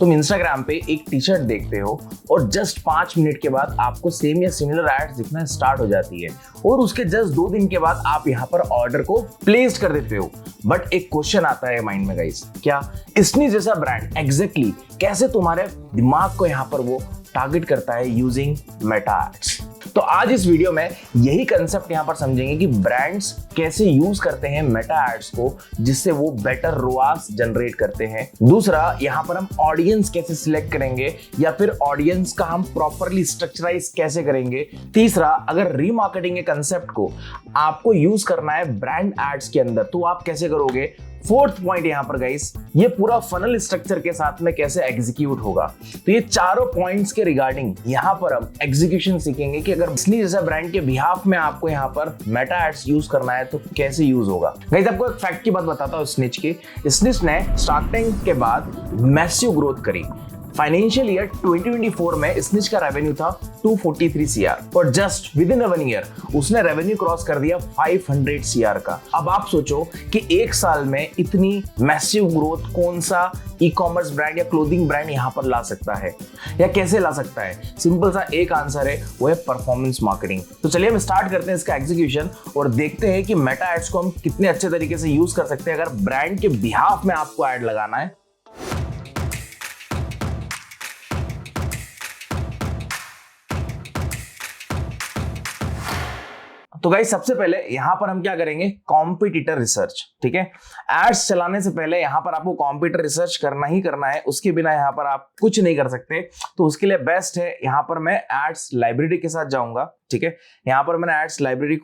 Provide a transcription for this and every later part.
तुम इंस्टाग्राम पे एक टी शर्ट देखते हो और जस्ट 5 मिनट के बाद आपको सेम या सिमिलर एड्स दिखना स्टार्ट हो जाती है और उसके जस्ट 2 दिन के बाद आप यहाँ पर ऑर्डर को प्लेस कर देते हो। बट एक क्वेश्चन आता है माइंड में गाइस, क्या स्नीज जैसा ब्रांड एग्जैक्टली कैसे तुम्हारे दिमाग को यहाँ पर वो टारगेट करता है यूजिंग मेटा एड्स? तो आज इस वीडियो में यही कंसेप्ट यहां पर समझेंगे कि ब्रांड्स कैसे यूज करते हैं मेटा एड्स को जिससे वो बेटर रोआस जनरेट करते हैं। दूसरा, यहां पर हम ऑडियंस कैसे सिलेक्ट करेंगे या फिर ऑडियंस का हम प्रॉपरली स्ट्रक्चराइज कैसे करेंगे। तीसरा, अगर रीमार्केटिंग के कंसेप्ट को आपको यूज करना है ब्रांड एड्स के अंदर तो आप कैसे करोगे। फोर्थ पॉइंट यहां पर गाइस, ये पूरा फनल स्ट्रक्चर के साथ में कैसे एग्जीक्यूट होगा। तो ये चारों पॉइंट्स के रिगार्डिंग यहां पर हम एग्जीक्यूशन सीखेंगे कि अगर स्नीज जैसा ब्रांड के बिहाफ में आपको यहां पर मेटा एड्स यूज करना है तो कैसे यूज होगा। गाइस आपको एक फैक्ट की बात बताता हूं स्निच की। स्निच ने स्टार्टिंग के बाद मैसिव ग्रोथ करी। फाइनेंशियल ईयर 2024 में स्निच का रेवेन्यू था 243 CR और जस्ट विद इन 1 ईयर उसने रेवेन्यू क्रॉस कर दिया 500 CR का। अब आप सोचो कि एक साल में इतनी मैसिव ग्रोथ कौन सा ई कॉमर्स ब्रांड या क्लोथिंग ब्रांड यहां पर ला सकता है या कैसे ला सकता है। सिंपल सा एक आंसर है, वो है परफॉर्मेंस मार्केटिंग। तो चलिए हम स्टार्ट करते हैं इसका एग्जीक्यूशन और देखते हैं कि मेटा एड्स को हम कितने अच्छे तरीके से यूज कर सकते हैं अगर ब्रांड के बिहाफ में आपको एड लगाना है। तो गाइस सबसे पहले यहां पर हम क्या करेंगे, कॉम्पिटिटर रिसर्च। ठीक है, एड्स चलाने से पहले यहां पर आपको कॉम्पिटिटर रिसर्च करना ही करना है, उसके बिना यहां पर आप कुछ नहीं कर सकते। तो उसके लिए बेस्ट है, यहां पर मैं एड्स लाइब्रेरी के साथ जाऊंगा। ठीक है, यहां पर मैंने एड्स लाइब्रेरी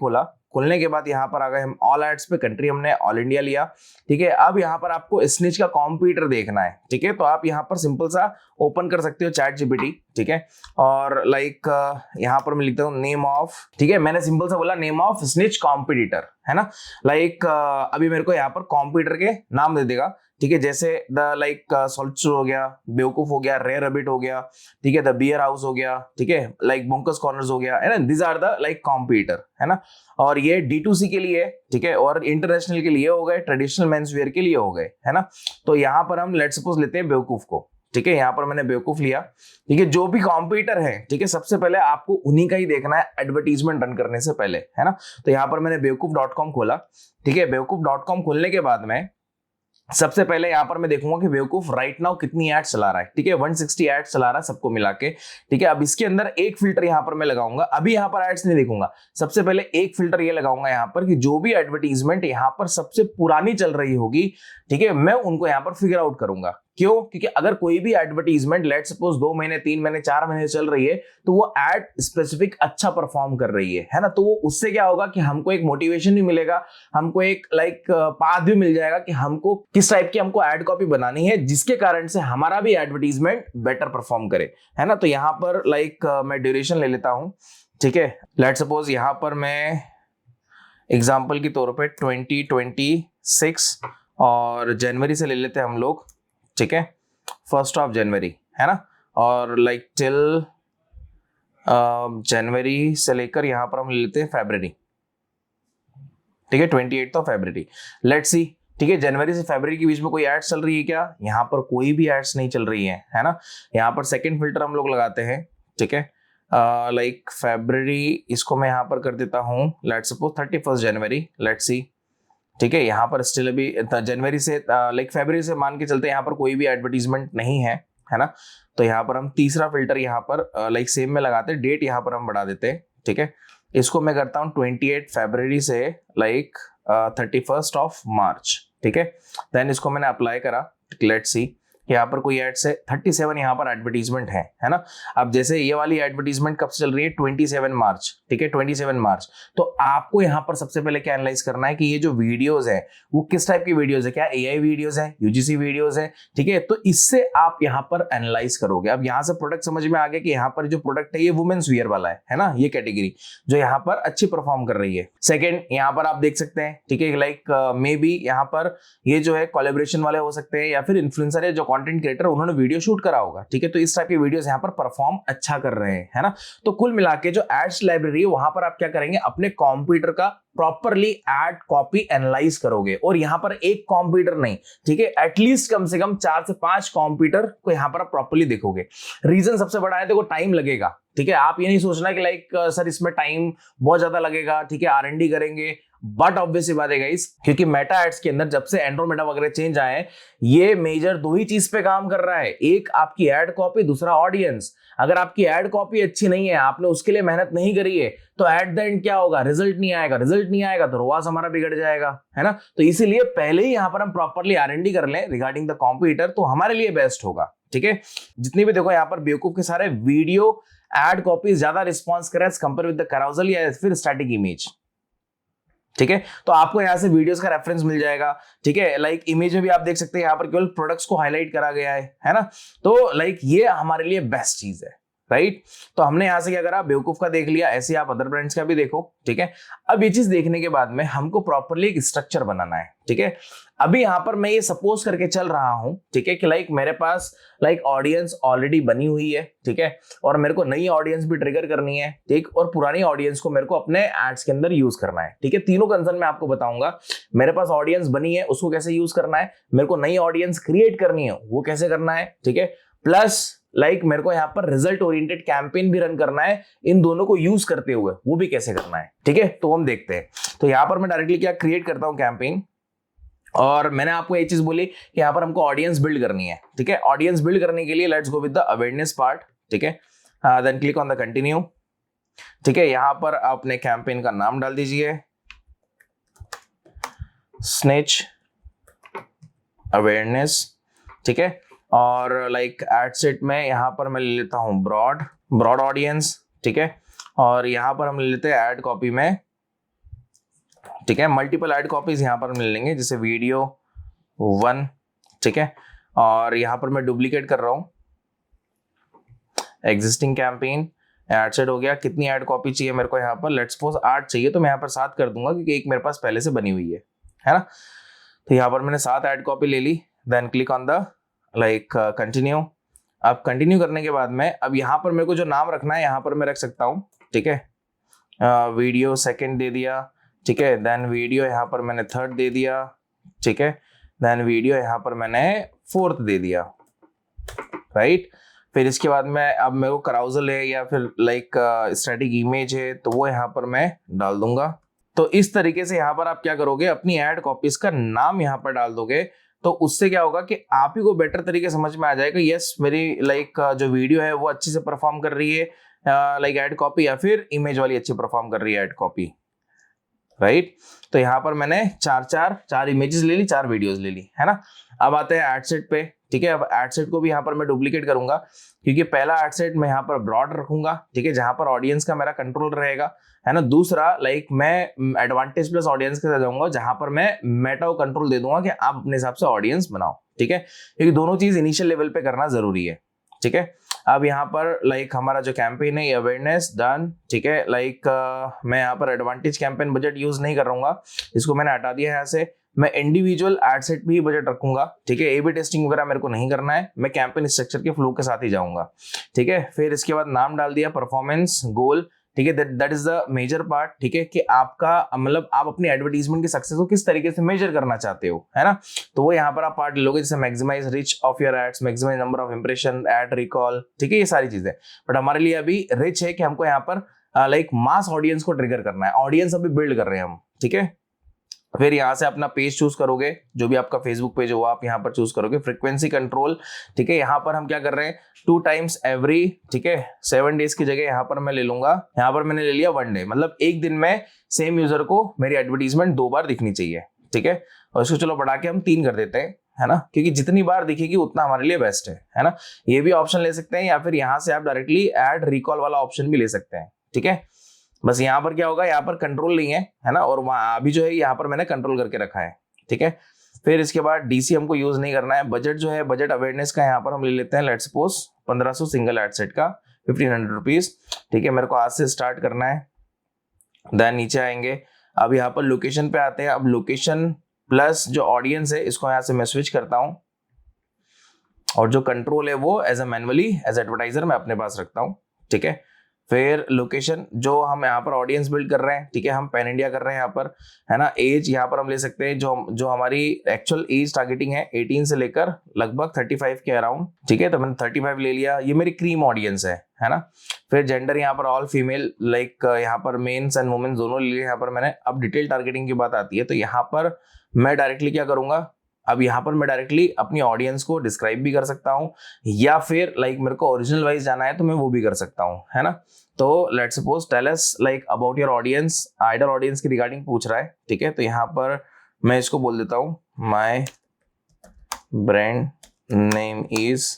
खोलने के बाद यहाँ पर आ गए हम ऑल एड्स पे, कंट्री हमने ऑल इंडिया लिया। ठीक है, अब यहाँ पर आपको स्निच का कॉम्पिटिटर देखना है। ठीक है, तो आप यहाँ पर सिंपल सा ओपन कर सकते हो चैट जीपीटी। ठीक है, और लाइक यहाँ पर मैं लिखता हूँ नेम ऑफ, ठीक है, मैंने सिंपल सा बोला नेम ऑफ स्निच कॉम्पिटिटर, है ना। लाइक अभी मेरे को यहाँ पर कॉम्पिटिटर के नाम दे देगा। ठीक है, जैसे द लाइक सोल्चर हो गया, बेवकूफ हो गया, रेयर रैबिट हो गया, ठीक है, द बियर हाउस हो गया, ठीक है, लाइक बुंकस कॉर्नर्स हो गया, है ना। This are the like competitor, है ना। और ये D2C के लिए, ठीक है, और इंटरनेशनल के लिए हो गए, ट्रेडिशनल मेंस वेयर के लिए हो गए, है ना। तो यहाँ पर हम लेट्स सपोज लेते हैं बेवकूफ को। ठीक है, यहाँ पर मैंने बेवकूफ लिया। ठीक है, जो भी कॉम्पिटिटर है, ठीक है, सबसे पहले आपको उन्हीं का ही देखना है एडवर्टीजमेंट रन करने से पहले, है ना। तो यहाँ पर मैंने बेवकूफ.com खोला। ठीक है, बेवकूफ.com खोलने के बाद में सबसे पहले यहां पर मैं देखूंगा कि बेवकूफ राइट नाउ कितनी एड्स चला रहा है। ठीक है, 160 एड्स चला रहा है सबको मिला के। ठीक है, अब इसके अंदर एक फिल्टर यहां पर मैं लगाऊंगा। अभी यहां पर एड्स नहीं देखूंगा, सबसे पहले एक फिल्टर ये लगाऊंगा यहां पर कि जो भी एडवर्टीजमेंट यहां पर सबसे पुरानी चल रही होगी, ठीक है, मैं उनको यहां पर फिगर आउट करूंगा। क्यों? क्योंकि अगर कोई भी एडवर्टीजमेंट लेट सपोज 2 महीने 3 महीने 4 महीने चल रही है तो वो एड स्पेसिफिक अच्छा परफॉर्म कर रही है ना। तो वो उससे क्या होगा कि हमको एक मोटिवेशन भी मिलेगा, हमको एक लाइक पाथ भी मिल जाएगा कि हमको किस टाइप की हमको एड कॉपी बनानी है जिसके कारण से हमारा भी एडवर्टीजमेंट बेटर परफॉर्म करे, है ना। तो यहां पर लाइक मैं ड्यूरेशन ले लेता हूं। ठीक है, लेट सपोज यहां पर मैं एग्जाम्पल के तौर पे 2026 और जनवरी से ले लेते हैं हम लोग। ठीक है, 1 जनवरी, है ना, और लाइक टिल जनवरी से लेकर यहां पर हम ले लेते हैं फरवरी। ठीक है, 28 फरवरी, लेट्स सी। ठीक है, जनवरी से फरवरी के बीच में कोई एड्स चल रही है क्या? यहां पर कोई भी एड्स नहीं चल रही है ना। यहां पर सेकंड फिल्टर हम लोग लगाते हैं। ठीक है, लाइक फरवरी, इसको मैं यहां पर कर देता हूं let's suppose 31 January, let's see. ठीक है, यहाँ पर स्टिल अभी जनवरी से लाइक फरवरी से मान के चलते यहाँ पर कोई भी एडवर्टीजमेंट नहीं है ना। तो यहाँ पर हम तीसरा फिल्टर यहाँ पर लाइक सेम में लगाते हैं, डेट यहाँ पर हम बढ़ा देते हैं। ठीक है, इसको मैं करता हूँ 28 फरवरी से लाइक 31 मार्च। ठीक है, देन इसको मैंने अप्लाई करा। लेट्स सी, यहाँ पर कोई एड्स है 37 यहाँ पर एडवर्टीजमेंट है ना। अब जैसे ये वाली एडवर्टीजमेंट कब से चल रही है? 27 मार्च। ठीक है, 27 मार्च। तो आपको यहाँ पर सबसे पहले क्या एनालाइज करना है कि ये जो वीडियोस है वो किस टाइप की वीडियोस है, क्या AI वीडियोस है, UGC वीडियोस है। ठीक है, तो इससे आप यहाँ पर एनालाइज करोगे। अब यहाँ से प्रोडक्ट समझ में आ गया कि यहाँ पर जो प्रोडक्ट है ये वुमेन्स वियर वाला है ना, ये कैटेगरी जो यहाँ पर अच्छी परफॉर्म कर रही है। सेकेंड, यहाँ पर आप देख सकते हैं, ठीक है, लाइक मे बी यहाँ पर ये जो है कोलैबोरेशन वाले हो सकते हैं या फिर इन्फ्लुएंसर है जो कंटेंट क्रिएटर उन्होंने वीडियो शूट करा होगा, ठीक है, तो इस टाइप के वीडियोस यहाँ पर परफॉर्म अच्छा कर रहे हैं, है ना। तो कुल मिला के जो एड्स लाइब्रेरी है वहां पर आप क्या करेंगे, अपने कंप्यूटर का प्रॉपरली एड कॉपी एनालाइज करोगे, और यहाँ पर एक कंप्यूटर नहीं, ठीक है, एटलीस्ट कम से कम 4 से 5 कंप्यूटर को यहाँ पर आप प्रॉपरली देखोगे। रीजन सबसे बड़ा है, देखो टाइम लगेगा, ठीक है, आप ये नहीं सोचना कि लाइक सर इसमें टाइम बहुत ज्यादा लगेगा, ठीक है, R&D करेंगे, बट ऑब्वियसली बात है गाइस, क्योंकि मेटा एड्स के अंदर जब से एंड्रोमेडा वगैरह चेंज आए, ये मेजर दो ही चीज पे काम कर रहा है, एक आपकी एड कॉपी, दूसरा ऑडियंस। अगर आपकी एड कॉपी अच्छी नहीं है, आपने उसके लिए मेहनत नहीं करी है, तो एट द एंड क्या होगा, रिजल्ट नहीं आएगा, रिजल्ट नहीं आएगा तो रोआस हमारा बिगड़ जाएगा, है ना। तो इसीलिए पहले ही यहां पर हम प्रॉपरली R&D कर लें रिगार्डिंग द कंप्यूटर, तो हमारे लिए बेस्ट होगा, ठीक है। जितनी भी देखो यहाँ पर बेवकूफ के सारे वीडियो एड कॉपी ज्यादा रिस्पॉन्स करे as compare with the carousel या फिर स्टैटिक इमेज, ठीक है। तो आपको यहाँ से वीडियोस का रेफरेंस मिल जाएगा, ठीक है, लाइक इमेज में भी आप देख सकते हैं यहाँ पर केवल प्रोडक्ट्स को हाईलाइट करा गया है ना। तो लाइक ये हमारे लिए बेस्ट चीज है, राइट। तो हमने यहां से क्या करा, बेवकूफ का देख लिया, ऐसे आप अदर ब्रांड्स का भी देखो, ठीक है। अब ये चीज देखने के बाद में हमको प्रॉपरली एक स्ट्रक्चर बनाना है, ठीक है। अभी यहां पर मैं ये सपोज करके चल रहा हूं, ठीक है, कि लाइक मेरे पास लाइक ऑडियंस ऑलरेडी बनी हुई है, ठीक है, और मेरे को नई ऑडियंस भी ट्रिगर करनी है, ठीक, और पुरानी ऑडियंस को मेरे को अपने एड्स के अंदर यूज करना है, ठीक है। तीनों कंसर्न मैं आपको बताऊंगा, मेरे पास ऑडियंस बनी है उसको कैसे यूज करना है, मेरे को नई ऑडियंस क्रिएट करनी है वो कैसे करना है, ठीक है, प्लस लाइक मेरे को यहाँ पर रिजल्ट ओरिएंटेड कैंपेन भी रन करना है, इन दोनों को यूज करते हुए वो भी कैसे करना है, ठीक है। तो हम देखते हैं। तो यहाँ पर मैं डायरेक्टली क्या क्रिएट करता हूँ कैंपेन, और मैंने आपको एक चीज बोली कि यहाँ पर हमको ऑडियंस बिल्ड करनी है, ठीक है। ऑडियंस बिल्ड करने के लिए let's go with the awareness part, ठीक है, then click on the continue, ठीक है। यहाँ पर अपने कैंपेन का नाम डाल दीजिए, स्निच अवेयरनेस, ठीक है, और लाइक एड सेट में यहाँ पर मैं ले लेता हूँ ब्रॉड ऑडियंस, ठीक है, और यहाँ पर हम ले लेते हैं एड कॉपी में, ठीक है, मल्टीपल एड कॉपीज यहाँ पर मिल लेंगे, जैसे वीडियो 1, ठीक है, और यहाँ पर मैं डुप्लीकेट कर रहा हूँ एग्जिस्टिंग कैंपेन, एड सेट हो गया। कितनी एड कॉपी चाहिए मेरे को यहाँ पर, लेट्स सपोज 8 चाहिए, तो मैं यहाँ पर 7 कर दूंगा क्योंकि एक मेरे पास पहले से बनी हुई है ना। तो यहाँ पर मैंने 7 एड कॉपी ले ली, then click on the like continue. अब कंटिन्यू करने के बाद में अब यहाँ पर मेरे को जो नाम रखना है यहाँ पर मैं रख सकता हूँ, ठीक है, वीडियो सेकंड दे दिया, ठीक है, देन वीडियो यहाँ पर मैंने थर्ड दे दिया, ठीक है, देन वीडियो यहाँ पर मैंने फोर्थ दे दिया, राइट। फिर इसके बाद में अब मेरे को कराउजल है या फिर लाइक स्टैटिक इमेज है तो वो यहाँ पर मैं डाल दूंगा। तो इस तरीके से यहाँ पर आप क्या करोगे, अपनी एड कॉपीज का नाम यहाँ पर डाल दोगे, तो उससे क्या होगा कि आप ही को बेटर तरीके समझ में आ जाएगा, यस मेरी लाइक जो वीडियो है वो अच्छी से परफॉर्म कर रही है लाइक एड कॉपी, या फिर इमेज वाली अच्छी परफॉर्म कर रही है एड कॉपी, राइट। तो यहाँ पर मैंने चार इमेजेस ले ली, 4 वीडियोस ले ली, है ना। अब आते हैं एड सेट पे, ठीक है। अब एड सेट को भी यहाँ पर मैं डुप्लीकेट करूंगा, क्योंकि पहला एड सेट मैं यहाँ पर ब्रॉड रखूंगा, ठीक है, जहां पर ऑडियंस का मेरा कंट्रोल रहेगा, है ना। दूसरा लाइक मैं एडवांटेज प्लस ऑडियंस के साथ जाऊंगा, जहां पर मैं मेटा को कंट्रोल दे दूंगा कि आप अपने हिसाब से ऑडियंस बनाओ, ठीक है, क्योंकि दोनों चीज इनिशियल लेवल पे करना जरूरी है, ठीक है। अब यहाँ पर लाइक हमारा जो कैंपेन है अवेयरनेस डन, ठीक है, लाइक मैं यहाँ पर एडवांटेज कैंपेन बजट यूज नहीं कर रहा, इसको मैंने हटा दिया है यहाँ से। मैं इंडिविजुअल एड सेट भी बजट रखूंगा, ठीक है, A/B टेस्टिंग वगैरह मेरे को नहीं करना है, मैं कैंपेन स्ट्रक्चर के फ्लो के साथ ही जाऊंगा, ठीक है। फिर इसके बाद नाम डाल दिया परफॉर्मेंस गोल, ठीक है, that is the major part, ठीक है, कि आपका मतलब आप अपनी एडवर्टीजमेंट की सक्सेस को किस तरीके से मेजर करना चाहते हो, है ना। तो वो यहाँ पर आप पार्ट लोगे, जैसे maximise reach of your ads, maximise number of impression, ad recall, ठीक है, ये सारी चीजें। बट हमारे लिए अभी रिच है कि हमको यहाँ पर लाइक मास ऑडियंस को ट्रिगर करना है, ऑडियंस अभी बिल्ड कर रहे हैं हम, ठीक है। फिर यहाँ से अपना पेज चूज करोगे, जो भी आपका फेसबुक पेज हो आप यहाँ पर चूज करोगे, फ्रीक्वेंसी कंट्रोल, ठीक है। यहाँ पर हम क्या कर रहे हैं 2 times every, ठीक है, 7 days की जगह यहाँ पर मैं ले लूंगा, यहाँ पर मैंने ले लिया 1 day, मतलब एक दिन में सेम यूजर को मेरी एडवर्टीजमेंट 2 बार दिखनी चाहिए, ठीक है। और इसको चलो बढ़ा के हम 3 कर देते हैं, है ना, क्योंकि जितनी बार दिखेगी उतना हमारे लिए बेस्ट है ना। ये भी ऑप्शन ले सकते हैं, या फिर यहाँ से आप डायरेक्टली एड रिकॉल वाला ऑप्शन भी ले सकते हैं, ठीक है। बस यहाँ पर क्या होगा, यहाँ पर कंट्रोल नहीं है ना, और वहां अभी जो है यहाँ पर मैंने कंट्रोल करके रखा है, ठीक है। फिर इसके बाद डीसी हमको यूज नहीं करना है। बजट जो है बजट अवेयरनेस का यहाँ पर हम ले लेते हैं, let's suppose 1500 single ad set का 1500 रुपीज, ठीक है। मेरे को आज से स्टार्ट करना है, देन नीचे आएंगे। अब यहाँ पर लोकेशन पे आते हैं। अब लोकेशन प्लस जो ऑडियंस है इसको यहाँ से मैं स्विच करता हूँ, और जो कंट्रोल है वो as a manually as advertiser मैं अपने पास रखता हूँ, ठीक है। फिर लोकेशन, जो हम यहाँ पर ऑडियंस बिल्ड कर रहे हैं, ठीक है, हम पैन इंडिया कर रहे हैं यहाँ पर, है ना। एज यहाँ पर हम ले सकते हैं, जो हमारी एक्चुअल एज टारगेटिंग है 18 से लेकर लगभग 35 के अराउंड, ठीक है, तो मैंने 35 ले लिया, ये मेरी क्रीम ऑडियंस है ना। फिर जेंडर यहाँ पर ऑल फीमेल, लाइक यहाँ पर मेन्स एंड वुमेन्स दोनों ले लिए यहाँ पर मैंने। अब डिटेल टारगेटिंग की बात आती है, तो यहाँ पर मैं डायरेक्टली क्या करूंगा, अब यहाँ पर मैं डायरेक्टली अपनी ऑडियंस को डिस्क्राइब भी कर सकता हूँ, या फिर लाइक मेरे को ओरिजिनल वाइज जाना है तो मैं वो भी कर सकता हूँ, है ना। तो let's suppose tell us like about your audience, ideal audience की रिगार्डिंग पूछ रहा है, ठीक है। तो यहाँ पर मैं इसको बोल देता हूँ माय ब्रांड नेम इज,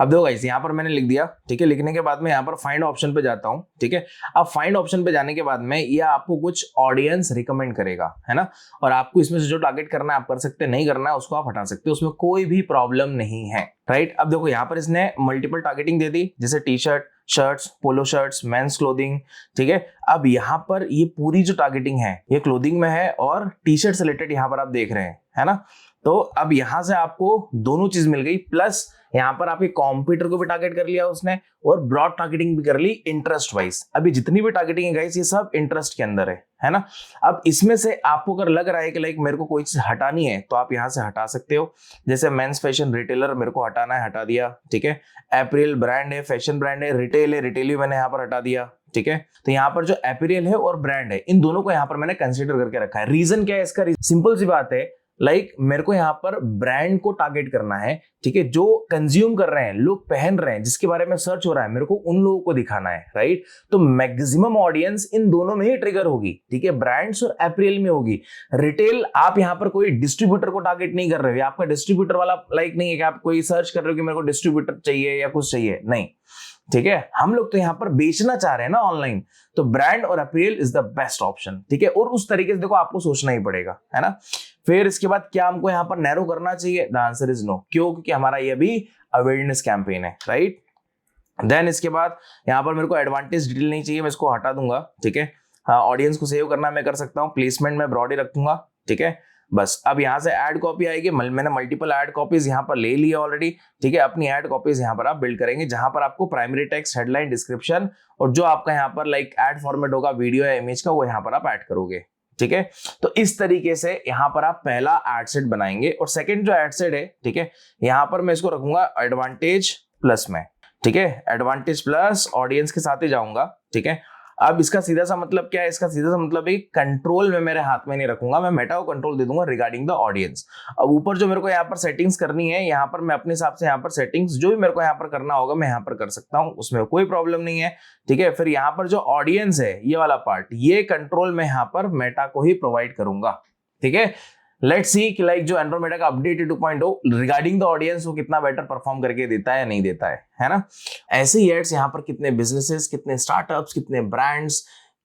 अब देखो गाइस यहाँ पर मैंने लिख दिया, ठीक है। लिखने के बाद में यहाँ पर फाइंड ऑप्शन पे जाता हूँ, ठीक है। अब फाइंड ऑप्शन पे जाने के बाद में यह आपको कुछ ऑडियंस रिकमेंड करेगा, है ना, और आपको इसमें से जो टारगेट करना है आप कर सकते हैं, नहीं करना है उसको आप हटा सकते हो, उसमें कोई भी प्रॉब्लम नहीं है, राइट। अब देखो यहाँ पर इसने मल्टीपल टारगेटिंग दे दी, जैसे टी शर्ट, शर्ट्स, पोलो शर्ट्स, मेंस क्लोथिंग, ठीक है। अब यहाँ पर ये पूरी जो टारगेटिंग है ये क्लोथिंग में है और टी शर्ट से रिलेटेड यहाँ पर आप देख रहे हैं, है ना। तो अब यहां से आपको दोनों चीज मिल गई, प्लस यहाँ पर आपके कॉम्पिटिटर को भी टारगेट कर लिया उसने, और ब्रॉड टारगेटिंग भी कर ली इंटरेस्ट वाइज। अभी जितनी भी टारगेटिंग है गाइस ये सब इंटरेस्ट के अंदर है ना। अब इसमें से आपको अगर लग रहा है कि लाइक मेरे को कोई चीज हटानी है तो आप यहाँ से हटा सकते हो, जैसे मेंस फैशन रिटेलर मेरे को हटाना है, हटा दिया, ठीक है। एप्रिल ब्रांड है, फैशन ब्रांड है, रिटेल है, रिटेल भी मैंने यहाँ पर हटा दिया, ठीक है। तो यहाँ पर जो एपीरियल है और ब्रांड है इन दोनों को यहाँ पर मैंने कंसीडर करके रखा है। रीजन क्या है इसका, सिंपल सी बात है, लाइक मेरे को यहाँ पर ब्रांड को टारगेट करना है, ठीक है, जो कंज्यूम कर रहे हैं, लोग पहन रहे हैं, जिसके बारे में सर्च हो रहा है, मेरे को उन लोगों को दिखाना है, राइट। तो मैक्सिमम ऑडियंस इन दोनों में ही ट्रिगर होगी, ठीक है, ब्रांड्स और एप्रिल में होगी। रिटेल आप यहाँ पर कोई डिस्ट्रीब्यूटर को टारगेट नहीं कर रहे हो, आपका डिस्ट्रीब्यूटर वाला लाइक नहीं है कि आप कोई सर्च कर रहे हो कि मेरे को डिस्ट्रीब्यूटर चाहिए या कुछ चाहिए, नहीं, ठीक है। हम लोग तो यहाँ पर बेचना चाह रहे हैं ना ऑनलाइन, तो ब्रांड और appeal is the best option, ठीक है। और उस तरीके से देखो आपको सोचना ही पड़ेगा, है ना। फिर इसके बाद क्या हमको यहाँ पर नैरो करना चाहिए, द आंसर इज नो। क्यों? क्योंकि हमारा ये भी अवेयरनेस कैंपेन है, राइट। देन इसके बाद यहाँ पर मेरे को एडवांटेज डिटेल नहीं चाहिए, मैं इसको हटा दूंगा, ठीक है। हाँ, ऑडियंस को सेव करना मैं कर सकता हूँ, प्लेसमेंट में ब्रॉड ही रखूंगा, ठीक है। बस अब यहाँ से ऐड कॉपी आएगी, मैंने मल्टीपल ऐड कॉपीज यहाँ पर ले लिया ऑलरेडी, ठीक है। अपनी ऐड कॉपीज यहाँ पर आप बिल्ड करेंगे, जहां पर आपको प्राइमरी टेक्स्ट, हेडलाइन, डिस्क्रिप्शन और जो आपका यहाँ पर लाइक ऐड फॉर्मेट होगा वीडियो या इमेज का, वो यहाँ पर आप ऐड करोगे, ठीक है। तो इस तरीके से यहाँ पर आप पहला एड सेट बनाएंगे। और सेकंड जो एड सेट है, ठीक है, यहाँ पर मैं इसको रखूंगा एडवांटेज प्लस में, ठीक है। एडवांटेज प्लस ऑडियंस के साथ ही जाऊंगा, ठीक है। अब इसका सीधा सा मतलब क्या है, इसका सीधा सा मतलब है कंट्रोल में मेरे हाथ में नहीं रखूंगा, मैं मेटा को कंट्रोल दे दूंगा रिगार्डिंग द ऑडियंस। अब ऊपर जो मेरे को यहाँ पर सेटिंग्स करनी है, यहाँ पर मैं अपने हिसाब से यहाँ पर सेटिंग्स जो भी मेरे को यहाँ पर करना होगा मैं यहाँ पर कर सकता हूँ, उसमें कोई प्रॉब्लम नहीं है, ठीक है। फिर यहाँ पर जो ऑडियंस है ये वाला पार्ट, ये कंट्रोल मैं यहाँ पर मेटा को ही प्रोवाइड करूंगा, ठीक है। लेट्स सी कि लाइक जो एंड्रोमेडा का अपडेट 2.0 रिगार्डिंग द ऑडियंस वो कितना बेटर परफॉर्म करके देता है या नहीं देता है ना। ऐसे ही एड्स यहाँ पर कितने बिजनेसेस, कितने स्टार्टअप्स, कितने ब्रांड्स,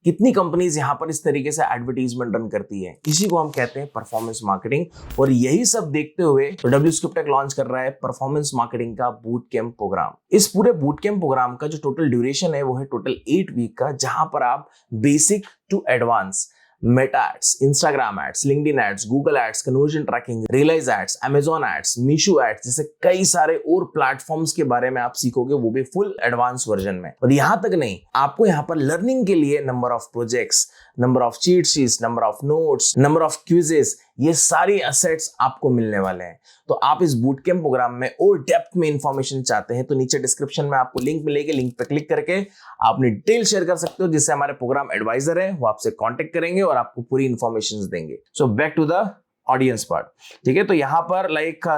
कितनी कंपनीज यहाँ पर इस तरीके से एडवर्टीजमेंट रन करती है, इसी को हम कहते हैं परफॉर्मेंस मार्केटिंग। और यही सब देखते हुए तो WScriptTech लॉन्च कर रहा है परफॉर्मेंस मार्केटिंग का बूट कैंप प्रोग्राम। इस पूरे बूट कैंप प्रोग्राम का जो टोटल ड्यूरेशन है वो है टोटल 8 वीक का, जहां पर आप basic to advance Meta ads, Instagram ads, LinkedIn ads, Google ads, conversion tracking, realise ads, Amazon ads, Meesho ads जैसे कई सारे और प्लेटफॉर्म्स के बारे में आप सीखोगे, वो भी फुल एडवांस वर्जन में। और यहां तक नहीं, आपको यहां पर लर्निंग के लिए number of projects, number of cheat sheets, number of notes, number of quizzes, ये सारी असेट्स आपको मिलने वाले हैं। तो आप इस बूट कैंप प्रोग्राम में और डेप्थ में इंफॉर्मेशन चाहते हैं तो नीचे डिस्क्रिप्शन में आपको लिंक मिलेगी, लिंक पे क्लिक करके आप अपनी डिटेल शेयर कर सकते हो, जिससे हमारे प्रोग्राम एडवाइजर है वो आपसे कांटेक्ट करेंगे और आपको पूरी इंफॉर्मेशन देंगे। So back to the audience part, ठीक है। तो यहाँ पर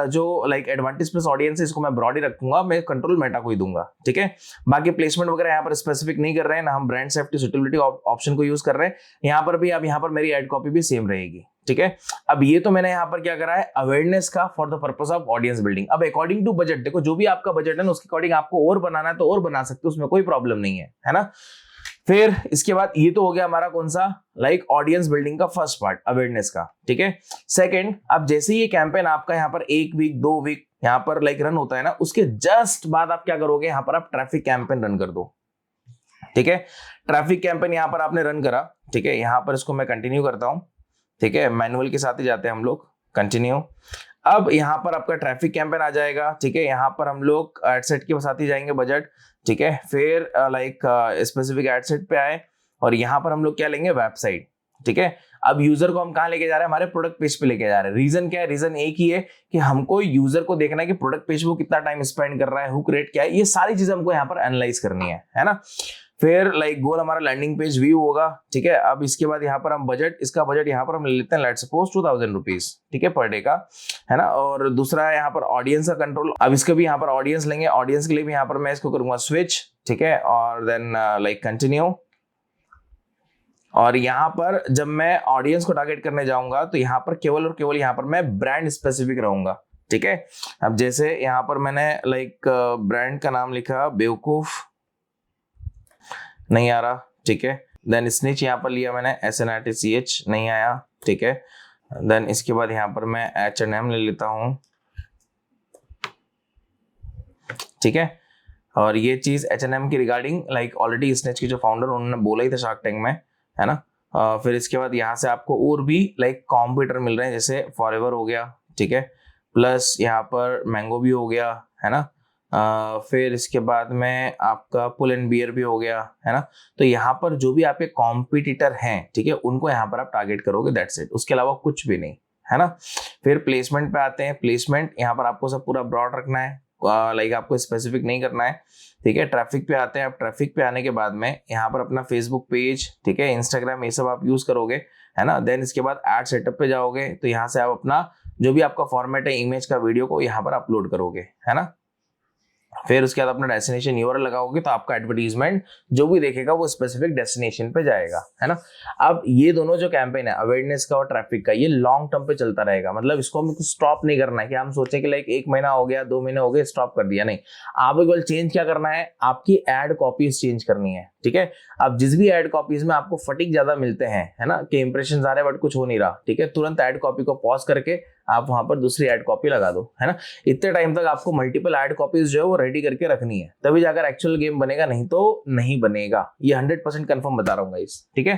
जो एडवांटेज प्लस ऑडियंस है इसको मैं ब्रॉड ही रखूंगा, मैं कंट्रोल मेटा को ही दूंगा, ठीक है। बाकी प्लेसमेंट वगैरह यहाँ पर स्पेसिफिक नहीं कर रहे हैं ना, हम ब्रांड सेफ्टी सुटेबिलिटी ऑप्शन को यूज कर रहे हैं यहाँ पर भी। अब यहाँ पर मेरी एड कॉपी भी सेम रहेगी, ठीक है। अब ये तो मैंने यहाँ पर क्या करा है, अवेयरनेस का for the purpose of audience building. अब अकॉर्डिंग टू बजट, देखो जो भी आपका बजट है ना उसके अकॉर्डिंग आपको और बनाना है तो और बना सकते हो, उसमें कोई प्रॉब्लम नहीं है ना। फिर इसके बाद ये तो हो गया हमारा कौन सा, ऑडियंस बिल्डिंग का फर्स्ट पार्ट, अवेयरनेस का, ठीक है। सेकंड, अब जैसे ये कैंपेन आपका यहाँ पर 1 वीक 2 वीक यहाँ पर रन होता है ना, उसके जस्ट बाद आप क्या करोगे, यहाँ पर आप ट्रैफिक कैंपेन रन कर दो, ठीक है। ट्रैफिक कैंपेन यहाँ पर आपने रन करा, ठीक है। यहाँ पर इसको मैं कंटिन्यू करता हूँ, ठीक है, मैनुअल के साथ ही जाते हैं हम लोग, कंटिन्यू। अब यहाँ पर आपका ट्रैफिक कैंपेन आ जाएगा, ठीक है। यहाँ पर हम लोग एड सेट के साथ ही जाएंगे बजट, ठीक है। फिर लाइक स्पेसिफिक एड सेट पे आए और यहाँ पर हम लोग क्या लेंगे, वेबसाइट, ठीक है। अब यूजर को हम कहाँ लेके जा रहे हैं, हमारे प्रोडक्ट पेज पे लेके जा रहे हैं। रीजन क्या है, रीजन एक ही है कि हमको यूजर को देखना है कि प्रोडक्ट पेज वो कितना टाइम स्पेंड कर रहा है, हुक रेट क्या है, ये सारी चीजें हमको यहाँ पर एनालाइज करनी है ना। फिर लाइक गोल हमारा लैंडिंग पेज व्यू होगा, ठीक है। अब इसके बाद यहाँ पर हम बजट, इसका बजट यहाँ पर हम ले लेते हैं लेट्स सपोज 2000 रुपीज, ठीक है, पर डे का, है ना। और दूसरा है यहाँ पर ऑडियंस का कंट्रोल। अब इसका भी यहाँ पर ऑडियंस लेंगे, ऑडियंस के लिए भी यहाँ पर मैं इसको करूंगा स्विच, ठीक है, और देन लाइक कंटिन्यू। और यहाँ पर जब मैं ऑडियंस को टारगेट करने जाऊंगा तो यहाँ पर केवल और केवल यहाँ पर मैं ब्रांड स्पेसिफिक रहूंगा, ठीक है। अब जैसे यहाँ पर मैंने लाइक ब्रांड का नाम लिखा बेवकूफ, नहीं आ रहा, ठीक है। देन स्निच यहाँ पर लिया मैंने SNITCH, नहीं आया, ठीक है। देन इसके बाद यहाँ पर मैं H&M ले लेता हूँ, ठीक है। और ये चीज H&M की रिगार्डिंग लाइक ऑलरेडी स्निच के जो फाउंडर उन्होंने बोला ही था शार्क टैंक में, है ना। फिर इसके बाद यहाँ से आपको और भी लाइक कॉम्पिटिटर मिल रहे हैं, जैसे फॉरएवर हो गया, ठीक है, प्लस यहाँ पर मैंगो भी हो गया, है ना। फिर इसके बाद में आपका पुल एंड बियर भी हो गया, है ना। तो यहाँ पर जो भी आपके कॉम्पिटिटर हैं, ठीक है, उनको यहाँ पर आप टारगेट करोगे, दैट्स इट, उसके अलावा कुछ भी नहीं, है ना। फिर प्लेसमेंट पे आते हैं। प्लेसमेंट यहाँ पर आपको सब पूरा ब्रॉड रखना है, लाइक आपको स्पेसिफिक नहीं करना है, ठीक है। ट्रैफिक पे आते हैं। अब ट्रैफिक पे आने के बाद में यहाँ पर अपना फेसबुक पेज, ठीक है, इंस्टाग्राम, ये सब आप यूज करोगे, है ना। देन इसके बाद एड सेटअप पे जाओगे तो यहाँ से आप अपना जो भी आपका फॉर्मेट है इमेज का, वीडियो को यहाँ पर अपलोड करोगे, है ना। फिर उसके बाद अपना डेस्टिनेशन यूआरएल लगाओगे तो आपका एडवर्टीजमेंट जो भी देखेगा वो स्पेसिफिक डेस्टिनेशन पे जाएगा, है ना। अब ये दोनों जो कैंपेन है अवेयरनेस का और ट्रैफिक का, ये लॉन्ग टर्म पे चलता रहेगा। मतलब इसको हमको स्टॉप नहीं करना है कि हम सोचें कि लाइक 1 महीना हो गया, 2 महीने हो गए, स्टॉप कर दिया, नहीं। आपको केवल चेंज क्या करना है, आपकी एड कॉपीज चेंज करनी है, ठीक है। अब जिस भी एड कॉपीज में आपको फटीक ज्यादा मिलते हैं, है ना, कि इंप्रेशन आ रहे हैं बट कुछ हो नहीं रहा, ठीक है, तुरंत एड कॉपी को पॉज करके आप वहां पर दूसरी एड कॉपी लगा दो, है ना। इतने टाइम तक आपको मल्टीपल एड कॉपीज जो है वो रेडी करके रखनी है, तभी जाकर एक्चुअल गेम बनेगा, नहीं तो नहीं बनेगा। ये 100% कंफर्म बता रहा हूँ गाइस, ठीक है।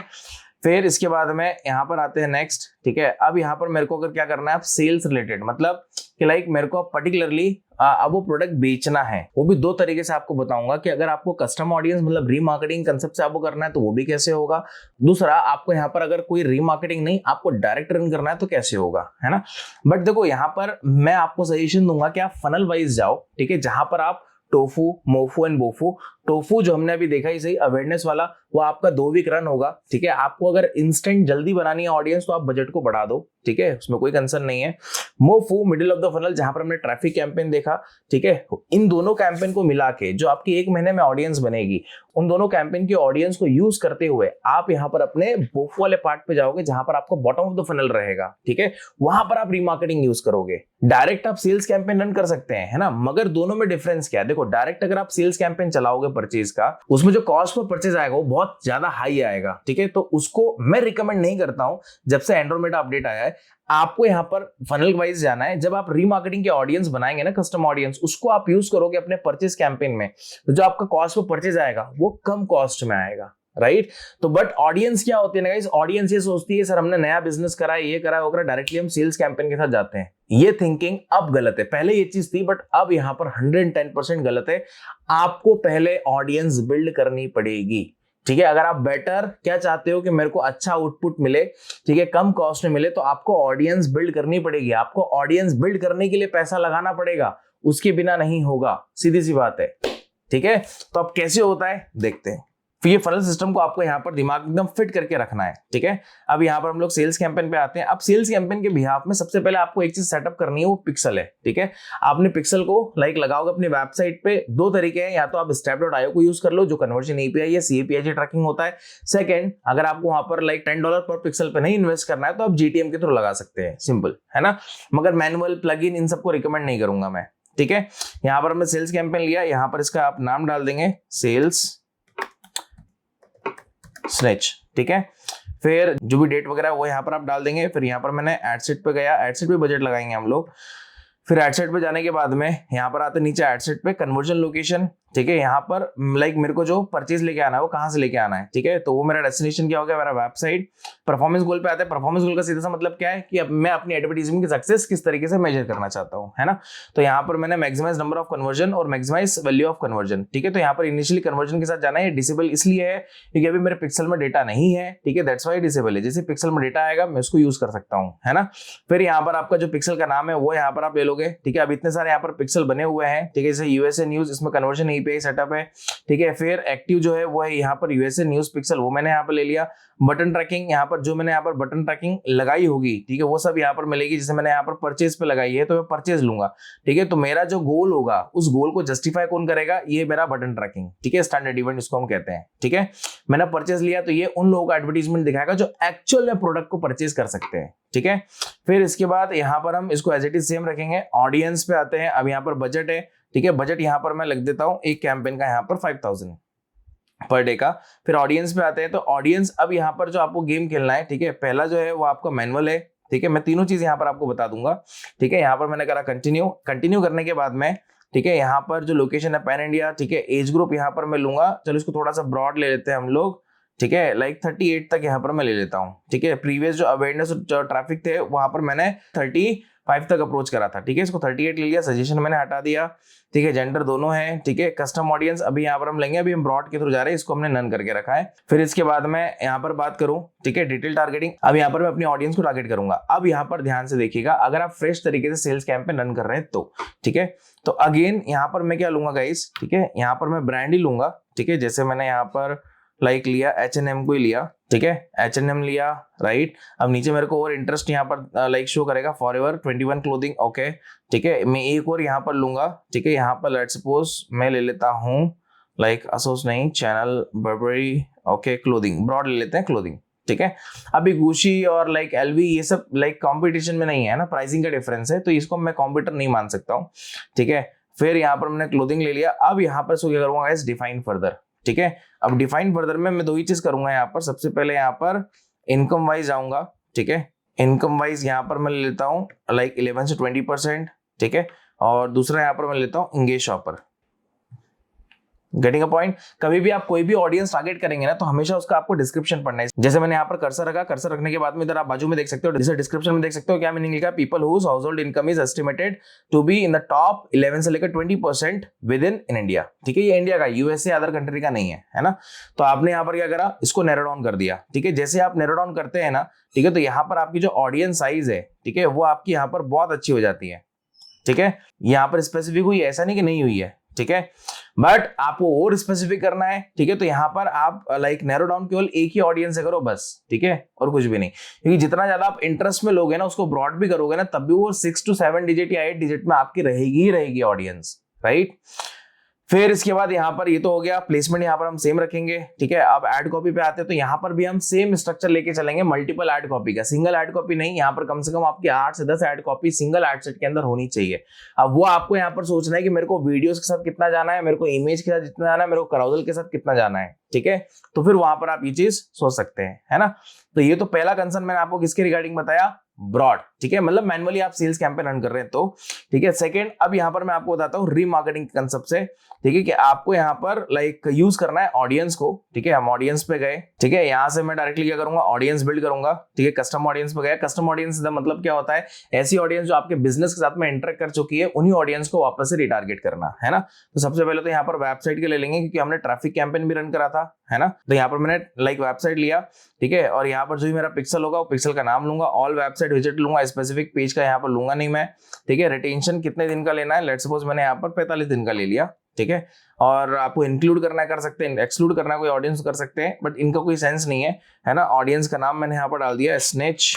फिर इसके बाद में यहाँ पर आते हैं नेक्स्ट, ठीक है। अब यहाँ पर मेरे को अगर क्या करना है, आप सेल्स रिलेटेड, मतलब कि लाइक मेरे को पर्टिकुलरली अब वो प्रोडक्ट बेचना है, वो भी 2 तरीके से आपको बताऊंगा कि अगर आपको कस्टम ऑडियंस मतलब रीमार्केटिंग कंसेप्ट से आपको करना है तो वो भी कैसे होगा। दूसरा, आपको यहाँ पर अगर कोई रीमार्केटिंग नहीं, आपको डायरेक्ट रन करना है तो कैसे होगा, है ना। बट देखो यहाँ पर मैं आपको सजेशन दूंगा कि आप फनल वाइज जाओ, ठीक है, जहां पर आप टोफू, मोफू एंड बोफू, टोफू जो हमने अभी देखा ही सही, अवेयरनेस वाला, वो आपका 2 वीक रन होगा, ठीक है। आपको अगर इंस्टेंट जल्दी बनानी है ऑडियंस तो आप बजट को बढ़ा दो, ठीक है, उसमें कोई कंसर्न नहीं है। मोफू मिडिल ऑफ द फनल, जहां पर हमने ट्रैफिक कैंपेन देखा, ठीक है। इन दोनों कैंपेन को मिला के जो आपकी 1 महीने में ऑडियंस बनेगी, उन दोनों कैंपेन की ऑडियंस को यूज करते हुए आप यहाँ पर अपने बोफू वाले पार्ट पे जाओगे जहां पर आपको बॉटम ऑफ द फनल रहेगा, ठीक है। वहां पर आप रीमार्केटिंग यूज करोगे। डायरेक्ट आप सेल्स कैंपेन रन कर सकते हैं, है ना, मगर दोनों में डिफरेंस क्या है, देखो डायरेक्ट अगर आप सेल्स कैंपेन चलाओगे परचेज का, उसमें जो कॉस्ट पर परचेज आएगा वो बहुत ज्यादा हाई आएगा, ठीक है। तो उसको मैं रिकमेंड नहीं करता हूं। जब से एंड्रोमेडा अपडेट आया है, आपको यहाँ पर फनल वाइज जाना है। जब आप रीमार्केटिंग के ऑडियंस बनाएंगे ना, कस्टम ऑडियंस, उसको आप यूज करोगे अपने परचेज कैंपेन में, तो जो आपका कॉस्ट पर परचेज आएगा वो कम कॉस्ट में आएगा, राइट। तो बट ऑडियंस क्या होती है ना गाइस, ऑडियंस ये सोचती है सर हमने नया बिजनेस करा है, ये करा है, वो करा, डायरेक्टली हम सेल्स कैंपेन के साथ जाते हैं। ये थिंकिंग अब गलत है, पहले ये चीज थी बट अब यहाँ पर 110% गलत है। आपको पहले ऑडियंस बिल्ड करनी पड़ेगी, ठीक है। अगर आप बेटर क्या चाहते हो कि मेरे को अच्छा आउटपुट मिले, ठीक है, कम कॉस्ट में मिले, तो आपको ऑडियंस बिल्ड करनी पड़ेगी। आपको ऑडियंस बिल्ड करने के लिए पैसा लगाना पड़ेगा, उसके बिना नहीं होगा, सीधी सी बात है, ठीक है। तो अब कैसे होता है देखते हैं। फिर ये फनल सिस्टम को आपको यहाँ पर दिमाग एकदम फिट करके रखना है, ठीक है। अब यहाँ पर हम लोग सेल्स कैंपेन पे आते हैं। अब सेल्स कैंपेन के बिहाफ में सबसे पहले आपको एक चीज सेटअप करनी है, वो पिक्सल है, ठीक है। आपने पिक्सल को लाइक लगाओगे अपनी वेबसाइट पे। 2 तरीके हैं, या तो आप step.io को यूज कर लो जो कन्वर्जन एपीआई है, CAPI ट्रैकिंग होता है। सेकंड, अगर आपको वहां पर लाइक $10 पर पिक्सल पे नहीं इन्वेस्ट करना है तो आप GTM के थ्रू लगा सकते हैं, सिंपल, है ना। मगर मैनुअल प्लगइन इन सबको रिकमेंड नहीं करूंगा मैं, ठीक है। यहाँ पर हमने सेल्स कैंपेन लिया, यहाँ पर इसका आप नाम डाल देंगे सेल्स स्निच, ठीक है। फिर जो भी डेट वगैरह वो यहाँ पर आप डाल देंगे। फिर यहाँ पर मैंने एडसेट पे गया, एडसेट पे बजट लगाएंगे हम लोग। फिर एडसेट पे जाने के बाद में यहाँ पर आते नीचे एडसेट पे कन्वर्जन लोकेशन, ठीक है, यहाँ पर लाइक मेरे को जो परचेज लेके आना है वो कहाँ से लेके आना है, ठीक है, तो वो मेरा डेस्टिनेशन क्या हो गया, मेरा वेबसाइट। परफॉर्मेंस गोल पे आते हैं। परफॉर्मेंस गोल का सीधा सा मतलब क्या है कि अब मैं अपनी एडवर्टाइजमेंट की सक्सेस किस तरीके से मेजर करना चाहता हूँ, है ना। तो यहाँ पर मैंने मैक्सिमाइज नंबर ऑफ कन्वर्जन और मैक्सिमाइज वैल्यू ऑफ कन्वर्जन, ठीक है। तो यहाँ पर इनिशियली कन्वर्जन के साथ जाना है, डिसेबल इसलिए है क्योंकि अभी मेरे पिक्सल में डेटा नहीं है, ठीक है, दैट्स व्हाई डिसेबल है। जैसे पिक्सल में डेटा आएगा मैं उसको यूज कर सकता हूँ, है ना। फिर यहाँ पर आपका जो पिक्सल का नाम है वो यहाँ पर आप ले लोगे, ठीक है। अब इतने सारे यहाँ पर पिक्सल बने हुए हैं, ठीक है, जैसे यूएसए न्यूज, इसमें कन्वर्जन एपीआई सेटअप है, ठीक है। फिर एक्टिव जो है वो है यहाँ पर यूएसए न्यूज पिक्सल, वो मैंने यहाँ पर ले लिया। बटन ट्रैकिंग, यहाँ पर जो मैंने यहाँ पर बटन ट्रैकिंग लगाई होगी, ठीक है, वो सब यहाँ पर मिलेगी। जैसे मैंने यहाँ पर परचेज पे लगाई है तो मैं परचेज लूंगा, ठीक है। तो मेरा जो गोल होगा उस गोल को जस्टिफाई कौन करेगा, ये मेरा बटन ट्रैकिंग, ठीक है, स्टैंडर्ड इवेंट इसको हम कहते हैं, ठीक है। मैंने परचेज लिया तो ये उन लोगों का एडवर्टीजमेंट दिखाएगा जो एक्चुअल में प्रोडक्ट को परचेज कर सकते हैं, ठीक है। फिर इसके बाद यहाँ पर हम इसको एज इट इज सेम रखेंगे। ऑडियंस पे आते हैं। अब यहाँ पर बजट है, ठीक है, बजट यहाँ पर मैं लिख देता हूँ एक कैंपेन का यहाँ पर 5000 पर डे का। फिर ऑडियंस पे आते हैं। तो ऑडियंस, अब यहाँ पर जो आपको गेम खेलना है, ठीक है, पहला जो है वो आपका मैनुअल है, ठीक है। मैं तीनों चीज यहाँ पर आपको बता दूंगा, ठीक है। यहाँ पर मैंने करा कंटिन्यू। कंटिन्यू करने के बाद में, ठीक है, यहाँ पर जो लोकेशन है पैन इंडिया, ठीक है। एज ग्रुप यहाँ पर मैं लूंगा, चलो इसको थोड़ा सा ब्रॉड ले लेते हैं हम लोग, ठीक है, लाइक 38 तक यहाँ पर मैं ले लेता हूँ, ठीक है। प्रीवियस जो अवेयरनेस जो ट्रैफिक थे वहां पर मैंने 35 तक अप्रोच करा था, ठीक है। इसको 38 ले लिया, सजेशन मैंने हटा दिया, ठीक है। जेंडर दोनों है, ठीक है। कस्टम ऑडियंस अभी यहाँ पर हम लेंगे, अभी हम ब्रॉड के थ्रू जा रहे हैं, इसको हमने नन करके रखा है। फिर इसके बाद मैं यहाँ पर बात करूँ, ठीक है, डिटेल टारगेटिंग। अब यहाँ पर मैं अपनी ऑडियंस को टारगेट करूंगा। अब यहाँ पर ध्यान से देखिएगा, अगर आप फ्रेश तरीके से सेल्स कैंपेन रन कर रहे हैं तो, ठीक है। तो अगेन यहाँ पर मैं क्या लूंगा गाइस, ठीक है, यहाँ पर मैं ब्रांड ही लूंगा, ठीक है। जैसे मैंने यहाँ पर लाइक लिया H&M को ही लिया, ठीक है, H&M लिया, राइट। अब नीचे मेरे को और इंटरेस्ट यहाँ पर लाइक शो करेगा, फॉरएवर 21 क्लोथिंग, ओके, ठीक है। मैं एक और यहाँ पर लूंगा, ठीक है। यहाँ पर लेट्स सपोज मैं ले लेता हूँ लाइक असोस नहीं, channel Barbari, okay, clothing, broad ले लेते हैं क्लोथिंग, ठीक है। अभी गुशी और लाइक एलवी ये सब लाइक कंपटीशन में नहीं है ना, प्राइसिंग का डिफरेंस है, तो इसको मैं कॉम्पिटिटर नहीं मान सकता हूँ, ठीक है। फिर यहाँ पर मैंने क्लोथिंग ले लिया। अब यहाँ पर क्या करूंगा गाइस, डिफाइन फर्दर, ठीक है। अब डिफाइन फर्दर में मैं दो ही चीज करूंगा यहाँ पर। सबसे पहले यहाँ पर इनकम वाइज आऊंगा, ठीक है। इनकम वाइज यहाँ पर मैं लेता हूँ लाइक 11 से 20%, ठीक है। और दूसरा यहाँ पर मैं लेता हूँ engage shopper. Getting a point. कभी भी आप कोई भी ऑडियंस टारगेट करेंगे ना तो हमेशा उसका आपको डिस्क्रिप्शन पढ़ना है। जैसे मैंने यहाँ पर कर्सर रखा, कर्सर रखने के बाद में इधर आप बाजू में देख सकते हो, जैसे डिस्क्रिप्शन में देख सकते हो क्या मीनिंग लिखा, people whose household income is estimated to be in the top 11 से लेकर 20% विद इन इंडिया, ठीक है। ये इंडिया का, यूएसए अदर कंट्री का नहीं है ना। तो आपने यहाँ पर क्या करा, इसको नैरो डाउन कर दिया, ठीक है। जैसे आप नैरो डाउन करते हैं ना, ठीक है, तो यहाँ पर आपकी जो ऑडियंस साइज है, ठीक है, वो आपकी यहाँ पर बहुत अच्छी हो जाती है, ठीक है। यहाँ पर स्पेसिफिक हुई, ऐसा नहीं कि नहीं हुई है, ठीक है, बट आपको और स्पेसिफिक करना है, ठीक है। तो यहाँ पर आप लाइक नैरो डाउन केवल एक ही ऑडियंस से करो बस, ठीक है, और कुछ भी नहीं। क्योंकि जितना ज्यादा आप इंटरेस्ट में लोगे ना, उसको ब्रॉड भी करोगे ना, तब भी वो 6 to 7 डिजिट या 8 डिजिट में आपकी रहेगी ही रहेगी ऑडियंस, राइट। फिर इसके बाद यहाँ पर ये तो हो गया, प्लेसमेंट यहाँ पर हम सेम रखेंगे, ठीक है। अब ऐड कॉपी पे आते हैं, तो यहाँ पर भी हम सेम स्ट्रक्चर लेके चलेंगे, मल्टीपल ऐड कॉपी का, सिंगल ऐड कॉपी नहीं। यहाँ पर कम से कम आपकी 8 से 10 add copy single add set के अंदर होनी चाहिए। अब वो आपको यहाँ पर सोचना है कि मेरे को वीडियोस के साथ कितना जाना है, मेरे को इमेज के साथ कितना जाना है, मेरे को कराउजल के साथ कितना जाना है, ठीक है। तो फिर वहां पर आप ये चीज सोच सकते हैं, है ना। तो ये तो पहला कंसर्न मैंने आपको किसके रिगार्डिंग बताया, ब्रॉड, ठीक है, मतलब मैनुअली आप सेल्स कैंपेन रन कर रहे हैं तो, ठीक है। सेकंड, अब यहाँ पर मैं आपको बताता हूँ रीमार्केटिंग कंसेप्ट से, ठीक है, कि आपको यहाँ पर लाइक यूज करना है ऑडियंस को, ठीक है। हम ऑडियंस पे गए, ठीक है, यहाँ से मैं डायरेक्टली क्या करूंगा, ऑडियंस बिल्ड करूंगा, ठीक है। कस्टम ऑडियंस पे गया। कस्टम ऑडियंस का मतलब क्या होता है, ऐसी ऑडियंस जो आपके बिजनेस के साथ में इंटरेक्ट कर चुकी है, उन्हीं ऑडियंस को वापस से रिटारगेट करना है ना। तो सबसे पहले तो यहाँ पर वेबसाइट के ले लेंगे, क्योंकि हमने ट्रैफिक कैंपेन भी रन करा था, है ना। तो यहाँ पर मैंने लाइक वेबसाइट लिया, ठीक है, और यहाँ पर जो भी मेरा पिक्सल होगा वो पिक्सल का नाम लूंगा, ऑल वेबसाइट विजिट लूंगा, स्पेसिफिक पेज का यहाँ पर लूंगा नहीं मैं, ठीक है। रिटेंशन कितने दिन का लेना है, लेट्स सपोज मैंने यहाँ पर 45 दिन का ले लिया, ठीक है। और आपको इंक्लूड करना कर सकते हैं, एक्सक्लूड करना कोई ऑडियंस कर सकते हैं, बट इनका कोई सेंस नहीं है ना। ऑडियंस का नाम मैंने यहाँ पर डाल दिया स्नेच,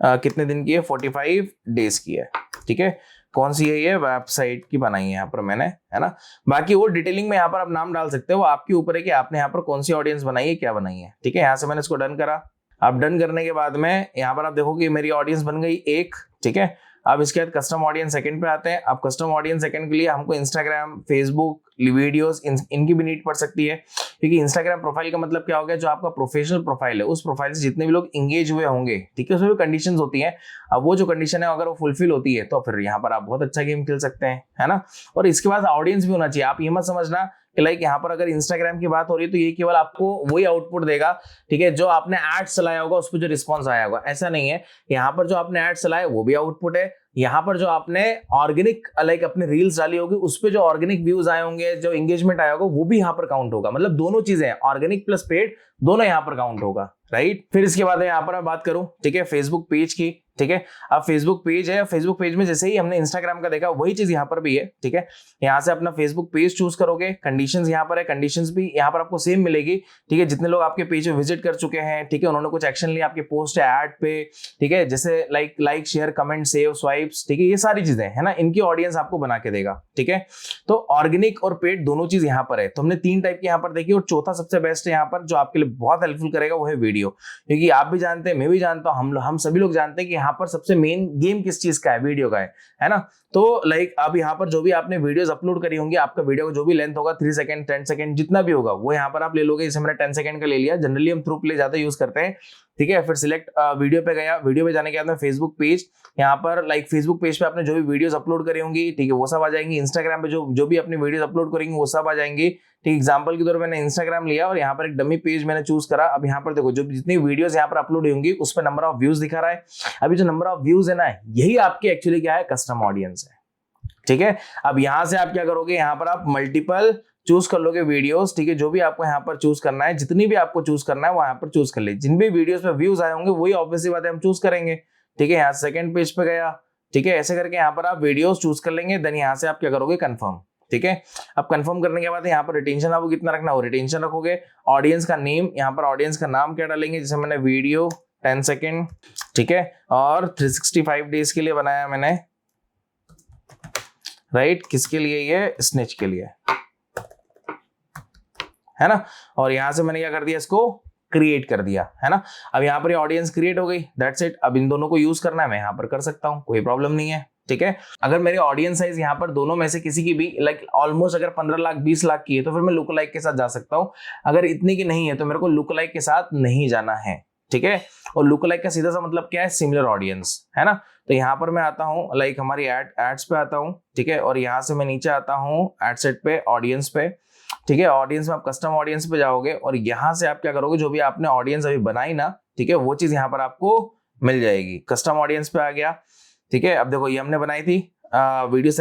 कितने दिन की है, 45 डेज की है, ठीक है। कौन सी है, ये वेबसाइट की बनाई है यहाँ पर मैंने, है ना। बाकी वो डिटेलिंग में यहाँ पर आप नाम डाल सकते हो, वो आपके ऊपर है कि आपने यहाँ पर कौन सी ऑडियंस बनाई है, क्या बनाई है, ठीक है। यहाँ से मैंने इसको डन करा। अब डन करने के बाद में यहाँ पर आप देखो कि मेरी ऑडियंस बन गई एक, ठीक है। अब इसके बाद कस्टम ऑडियंस सेकंड पे आते हैं। अब कस्टम ऑडियंस सेकंड के लिए हमको इंस्टाग्राम, फेसबुक, वीडियोस इनकी भी नीड पड़ सकती है, क्योंकि इंस्टाग्राम प्रोफाइल का मतलब क्या हो गया, जो आपका प्रोफेशनल प्रोफाइल है उस प्रोफाइल से जितने भी लोग इंगेज हुए होंगे, ठीक है, उसमें भी कंडीशंस होती हैं। अब वो जो कंडीशन है अगर वो फुलफिल होती है तो फिर यहाँ पर आप बहुत अच्छा गेम खेल सकते हैं, है ना। और इसके बाद ऑडियंस भी होना चाहिए। आप ये मत समझना कि लाइक यहाँ पर अगर इंस्टाग्राम की बात हो रही है तो ये केवल आपको वही आउटपुट देगा, ठीक है, जो आपने एड्स चलाया होगा उस पर जो रिस्पॉन्स आया होगा, ऐसा नहीं है। यहाँ पर जो आपने एड्स चलाया वो भी आउटपुट है, यहाँ पर जो आपने ऑर्गेनिक लाइक अपने रील्स डाली होगी उस पे जो ऑर्गेनिक व्यूज आए होंगे, जो एंगेजमेंट आया होगा वो भी यहाँ पर काउंट होगा। मतलब दोनों चीजें, ऑर्गेनिक प्लस पेड, दोनों यहाँ पर काउंट होगा, राइट। फिर इसके बाद यहाँ पर मैं बात करूं, ठीक है, फेसबुक पेज की, ठीक है। अब फेसबुक पेज है, फेसबुक पेज में जैसे ही हमने इंस्टाग्राम का देखा वही चीज यहाँ पर भी है, ठीक है। यहाँ से अपना फेसबुक पेज चूज करोगे, कंडीशंस यहाँ पर है, कंडीशंस भी यहाँ पर आपको सेम मिलेगी, ठीक है। जितने लोग आपके पेज पे विजिट कर चुके हैं, ठीक है, उन्होंने कुछ एक्शन लिया आपके पोस्ट है ऐड पे, ठीक है, जैसे like share comment save swipes, ठीक है, ये सारी चीजें है ना, इनकी ऑडियंस आपको बना के देगा, ठीक है। तो ऑर्गेनिक और पेड दोनों चीज यहाँ पर है। तो हमने 3 टाइप की यहाँ पर देखी, और चौथा सबसे बेस्ट है यहाँ पर जो आपके लिए बहुत हेल्पफुल करेगा वो है वीडियो, क्योंकि आप भी जानते हैं, मैं भी जानता हूँ, हम सभी लोग जानते हैं कि यहाँ पर सबसे मेन गेम किस चीज का है, वीडियो का है ना। तो लाइक अब यहाँ पर जो भी आपने वीडियोस अपलोड करी होंगी, आपका वीडियो का जो भी लेंथ होगा 3 सेकंड 10 सेकंड जितना भी होगा वो यहाँ पर आप ले लोगे। जैसे मैंने 10 सेकंड का ले लिया, जनरली हम थ्रू प्ले ज्यादा यूज करते हैं, ठीक है। फिर सिलेक्ट वीडियो पे गया, वीडियो पे जाने के बाद में फेसबुक पेज, यहाँ पर लाइक फेसबुक पेज पे आपने जो भी वीडियोस अपलोड करी होंगी, ठीक है, वो सब आ जाएंगी। इंस्टाग्राम पे जो भी अपनी वीडियोस अपलोड करेंगे वो सब आ जाएंगी, ठीक। एग्जांपल के तौर पर मैंने इंस्टाग्राम लिया और यहाँ पर एक डमी पेज मैंने चूज करा। अब यहाँ पर देखो जो जितनी वीडियोस यहाँ पर अपलोड होंगी उस पर नंबर ऑफ व्यूज दिखा रहा है। अभी जो नंबर ऑफ व्यूज है ना, यही आपकी एक्चुअली क्या है, कस्टम ऑडियंस है, ठीक है। अब यहां से आप क्या करोगे, यहाँ पर आप मल्टीपल चूज कर लोगे वीडियोस, ठीक है, जो भी आपको यहाँ पर चूज करना है, जितनी भी आपको चूज करना है वो यहाँ पर चूज कर ले। जिन भी वीडियोस पे व्यूज आए होंगे वही ऑब्वियसली बात है हम चूज करेंगे, ठीक है। यहाँ सेकंड पेज पे गया, ठीक है, ऐसे करके यहाँ पर आप वीडियोस चूज कर लेंगे। देन यहाँ से आप क्या करोगे, कंफर्म, ठीक है। अब कंफर्म करने के बाद यहाँ पर रिटेंशन आपको कितना रखना हो, रिटेंशन रखोगे। ऑडियंस का नेम, यहाँ पर ऑडियंस का नाम क्या डालेंगे, जैसे मैंने वीडियो 10 सेकेंड, ठीक है, और 365 डेज के लिए बनाया मैंने, राइट, किसके लिए, ये स्निच के लिए, है ना। और यहां से मैंने क्या कर दिया, इसको क्रिएट कर दिया, है ना। अब यहाँ पर ऑडियंस क्रिएट हो गई, दैट्स इट। अब इन दोनों को यूज करना है, मैं यहाँ पर कर सकता हूँ, कोई प्रॉब्लम नहीं है, ठीक है। अगर मेरी ऑडियंस साइज यहाँ पर दोनों में से किसी की भी लाइक ऑलमोस्ट अगर 15 लाख 20 लाख की है तो फिर मैं लुक लाइक के साथ जा सकता हूँ। अगर इतनी की नहीं है तो मेरे को लुक लाइक के साथ नहीं जाना है, ठीक है। और लुक लाइक का सीधा सा मतलब क्या है, सिमिलर ऑडियंस, है ना। तो यहाँ पर मैं आता हूँ लाइक हमारी एड्स पे आता हूँ, ठीक है, और यहाँ से मैं नीचे आता हूँ एड सेट पे, ऑडियंस पे, ठीक है। ऑडियंस में आप कस्टम ऑडियंस पे जाओगे और यहाँ से आप क्या करोगे, जो भी आपने ऑडियंस अभी बनाई ना, ठीक है, वो चीज यहाँ पर आपको मिल जाएगी। कस्टम ऑडियंस पे आ गया, ठीक है। अब देखो ये हमने बनाई थी वीडियो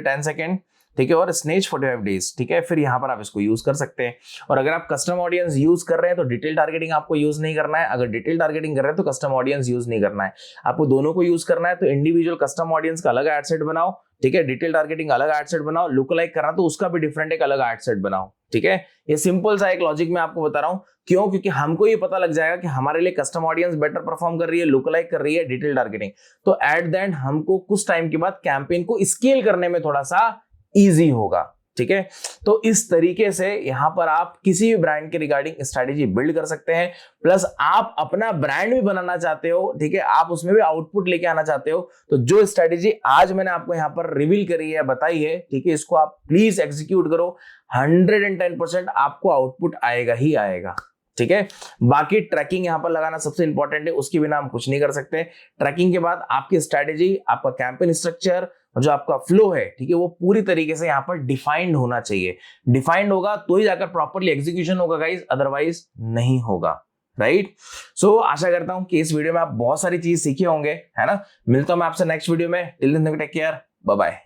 10 सेकेंड, ठीक है, और स्नेच 45 डेज, ठीक है। फिर यहाँ पर आप इसको यूज कर सकते हैं। और अगर आप कस्टम ऑडियंस यूज कर रहे हैं तो डिटेल टारगेटिंग आपको यूज नहीं करना है। अगर डिटेल टारगेटिंग कर रहे हैं तो कस्टम ऑडियंस यूज नहीं करना है, आपको दोनों को यूज करना है। तो इंडिविजुअल कस्टम ऑडियंस का अलग एड सेट बनाओ, ठीक है, डिटेल टारगेटिंग अलग एड सेट बनाओ, लुक लाइक करना तो उसका भी डिफरेंट एक अलग एड सेट बनाओ, ठीक है। ये सिंपल सा एक लॉजिक मैं आपको बता रहा हूं, क्यों, क्योंकि हमको ये पता लग जाएगा कि हमारे लिए कस्टम ऑडियंस बेटर परफॉर्म कर रही है, लुक लाइक कर रही है, डिटेल टारगेटिंग। तो एट द एंड हमको कुछ टाइम के बाद कैंपेन को स्केल करने में थोड़ा सा इजी होगा, ठीक है। तो इस तरीके से यहां पर आप किसी भी ब्रांड के रिगार्डिंग स्ट्रेटेजी बिल्ड कर सकते हैं। प्लस आप अपना ब्रांड भी बनाना चाहते हो, ठीक है, आप उसमें भी आउटपुट लेके आना चाहते हो, तो जो स्ट्रेटेजी आज मैंने आपको यहां पर रिवील करी है, बताई है, ठीक है, इसको आप प्लीज एग्जीक्यूट करो। 110% आपको आउटपुट आएगा ही आएगा, ठीक है। बाकी ट्रैकिंग यहां पर लगाना सबसे इंपॉर्टेंट है, उसके बिना हम कुछ नहीं कर सकते। ट्रैकिंग के बाद आपकी स्ट्रेटेजी, आपका कैंपेन स्ट्रक्चर और जो आपका फ्लो है, ठीक है, वो पूरी तरीके से यहां पर डिफाइंड होना चाहिए। डिफाइंड होगा तो ही जाकर प्रॉपर्ली एग्जीक्यूशन होगा गाइस, अदरवाइज नहीं होगा, राइट। सो आशा करता हूं कि इस वीडियो में आप बहुत सारी चीज सीखे होंगे, है ना। मिलता हूं मैं आपसे नेक्स्ट वीडियो में, till then take care, bye bye.